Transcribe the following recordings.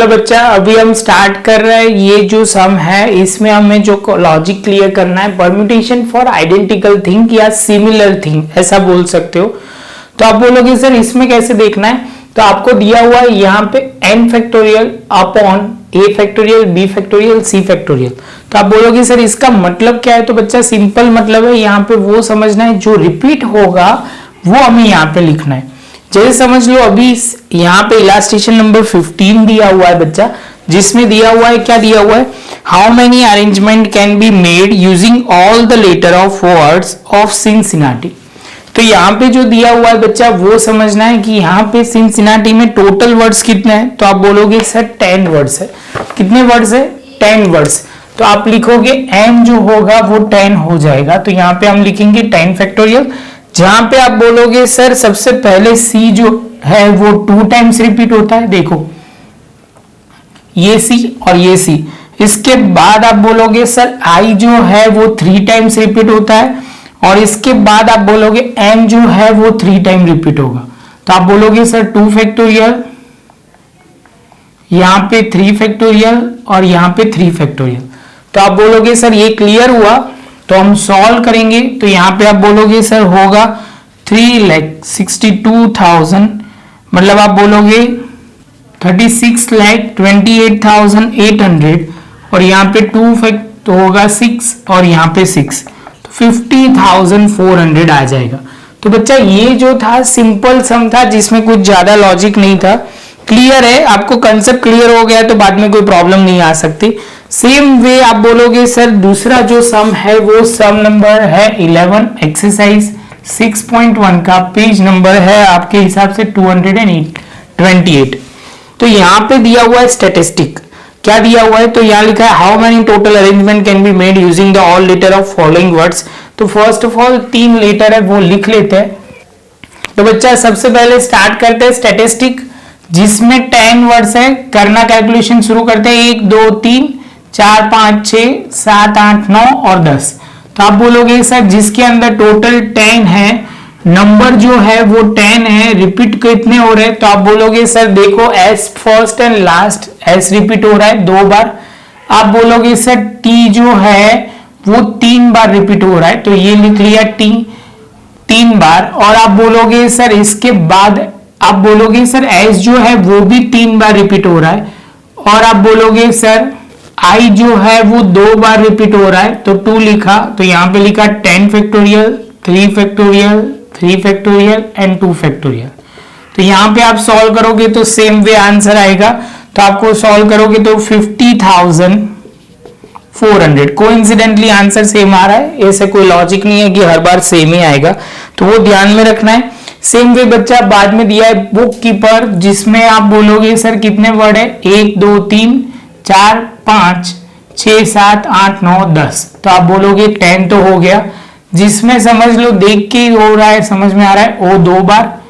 चलो बच्चा अभी हम स्टार्ट कर रहे हैं। ये जो सम है इसमें हमें जो लॉजिक क्लियर करना है, परम्यूटेशन फॉर आइडेंटिकल थिंग या सिमिलर थिंग ऐसा बोल सकते हो। तो आप बोलोगे सर इसमें कैसे देखना है, तो आपको दिया हुआ है यहाँ पे n factorial upon a factorial b factorial c factorial. तो आप बोलोगे सर इसका मतलब क्या है, तो बच्चा सिंपल मतलब है यहाँ पे वो समझना है जो रिपीट होगा वो हमें यहाँ पे लिखना है। जैसे समझ लो अभी यहाँ पे इलास्ट्रेशन नंबर 15 दिया हुआ है बच्चा, जिसमें दिया हुआ है क्या दिया हुआ है, how many arrangement can be made using all the letter of words of Cincinnati. तो यहाँ पे जो दिया हुआ है बच्चा वो समझना है कि यहाँ पे सिंसिनाटी में टोटल वर्ड्स कितने हैं, तो आप बोलोगे सर 10 वर्ड्स है। कितने वर्ड्स है, 10 वर्ड्स। तो आप लिखोगे n जो होगा वो 10 हो जाएगा, तो यहाँ पे हम लिखेंगे 10 फैक्टोरियल। जहां पे आप बोलोगे सर सबसे पहले c जो है वो 2 टाइम्स रिपीट होता है, देखो ये c और ये c। इसके बाद आप बोलोगे सर i जो है वो 3 टाइम्स रिपीट होता है, और इसके बाद आप बोलोगे n जो है वो 3 टाइम रिपीट होगा। तो आप बोलोगे सर 2 फैक्टोरियल, यहां पे 3 फैक्टोरियल और यहां पे 3 फैक्टोरियल। तो आप बोलोगे सर ये क्लियर हुआ, तो हम सॉल्व करेंगे। तो यहाँ पे आप बोलोगे सर होगा 3,62,000, मतलब आप बोलोगे 36,28,800, और यहाँ पे 2 फैक्ट तो होगा 6 और यहाँ पे 6, तो 50,400 आ जाएगा। तो बच्चा ये जो था सिंपल सम था जिसमें कुछ ज्यादा लॉजिक नहीं था। क्लियर है, आपको कंसेप्ट क्लियर हो गया तो बाद में कोई प्रॉब्लम नहीं आ सकती। सेम वे आप बोलोगे सर दूसरा जो सम है वो सम नंबर है 11, एक्सरसाइज 6.1 का पेज नंबर है आपके हिसाब से 228। तो यहाँ पे दिया हुआ है स्टैटिस्टिक, क्या दिया हुआ है, तो यहाँ लिखा है how many total arrangement can be made using the all letter of following words. तो फर्स्ट ऑफ ऑल 3 लेटर है वो लिख लेते हैं। तो बच्चा सबसे पहले स्टार्ट करते हैं स्टैटिस्टिक, जिसमें 10 वर्ड्स है। करना कैलकुलेशन शुरू करते हैं, 1 2 3 4 5 6 7 8 9 और 10। तो आप बोलोगे सर जिसके अंदर टोटल 10 है, नंबर जो है वो 10 है, रिपीट कितने हो रहे हैं, तो आप बोलोगे सर देखो S first and last S repeat हो रहा है 2 बार। आप बोलोगे सर टी जो है वो 3 बार रिपीट हो रहा है, तो ये लिख लिया टी 3 बार। और आप बोलोगे सर इसके बाद आप बोलोगे सर एस जो है वो भी 3 बार रिपीट हो रहा है, और आप बोलोगे सर आई जो है वो 2 बार रिपीट हो रहा है, तो 2 लिखा। तो यहाँ पे लिखा 10 factorial 3 factorial 3 factorial and 2 factorial. तो यहाँ पे आप सॉल्व करोगे तो सेम वे आंसर आएगा। तो आपको सॉल्व करोगे तो 50,400। कोइंसिडेंटली आंसर सेम आ रहा है, ऐसे कोई लॉजिक नहीं है कि हर बार सेम ही आएगा, तो वो ध्यान में रखना है। सेम वे बच्चा बाद में दिया है बुक कीपर, जिसमें आप बोलोगे सर कितने वर्ड है, 1 2 3 4 5 6 7 8 9 10। तो आप बोलोगे 10 तो हो गया, जिसमें समझ लो देख के हो रहा है, समझ में आ रहा है, ओ 2 बार,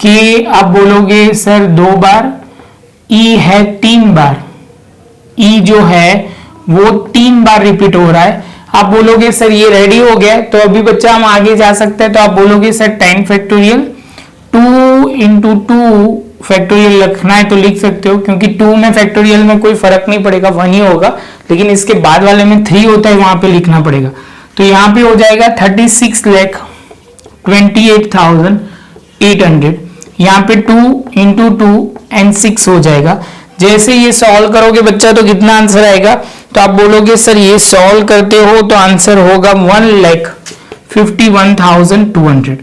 के आप बोलोगे सर 2 बार, ई है 3 बार, ई जो है वो 3 बार रिपीट हो रहा है। आप बोलोगे सर ये रेडी हो गया, तो अभी बच्चा हम आगे जा सकते हैं। तो आप बोलोगे सर 10 फैक्टोरियल 2 इंटू 2 फैक्टोरियल रखना है तो लिख सकते हो, क्योंकि 2 में फैक्टोरियल में कोई फर्क नहीं पड़ेगा, 1 ही होगा, लेकिन इसके बाद वाले में 3 होता है, वहां पे लिखना पड़ेगा। तो यहाँ पे हो जाएगा 36,28,800। यहाँ पे 2 इंटू 2 एंड 6 हो जाएगा। जैसे ये सॉल्व करोगे बच्चा तो कितना आंसर आएगा, तो आप बोलोगे सर ये सॉल्व करते हो तो आंसर होगा 1,51,200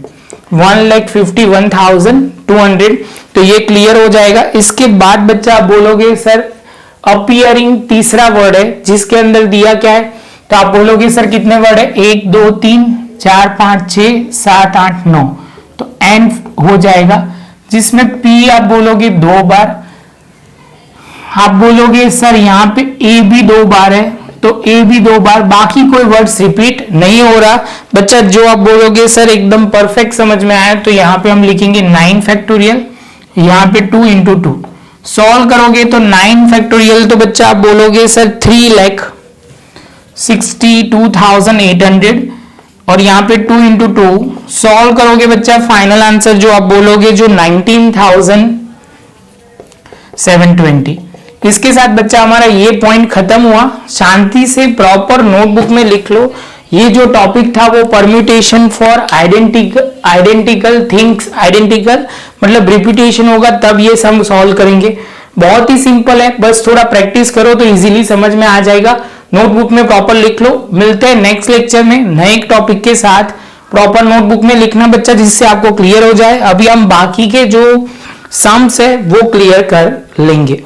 1,51,200। तो ये क्लियर हो जाएगा। इसके बाद बच्चा आप बोलोगे सर अपीयरिंग तीसरा वर्ड है, जिसके अंदर दिया क्या है, तो आप बोलोगे सर कितने वर्ड है, 1 2 3 4 5 6 7 8 9, तो एन हो जाएगा, जिसमें पी आप बोलोगे 2 बार। आप बोलोगे सर यहाँ पे ए भी 2 बार है, तो ए भी 2 बार, बाकी कोई वर्ड्स रिपीट नहीं हो रहा बच्चा। जो आप बोलोगे सर एकदम परफेक्ट समझ में आया, तो यहाँ पे हम लिखेंगे 9 फैक्टोरियल, यहाँ पे 2 इंटू 2 सॉल्व करोगे तो 9 फैक्टोरियल, तो बच्चा आप बोलोगे सर 3,62,800, और यहाँ पे 2 इंटू 2 सॉल्व करोगे बच्चा, फाइनल आंसर जो आप बोलोगे जो 19,720। इसके साथ बच्चा हमारा ये पॉइंट खत्म हुआ। शांति से प्रॉपर नोटबुक में लिख लो। ये जो टॉपिक था वो permutation for identical things, identical मतलब रिपीटेशन होगा तब ये सम सॉल्व करेंगे। बहुत ही सिंपल है, बस थोड़ा प्रैक्टिस करो तो इजीली समझ में आ जाएगा। नोटबुक में प्रॉपर लिख लो। मिलते हैं नेक्स्ट लेक्चर में नए टॉपिक के साथ। प्रॉपर नोटबुक में लिखना बच्चा, जिससे आपको क्लियर हो जाए। अभी हम बाकी के जो सम्स है वो क्लियर कर लेंगे।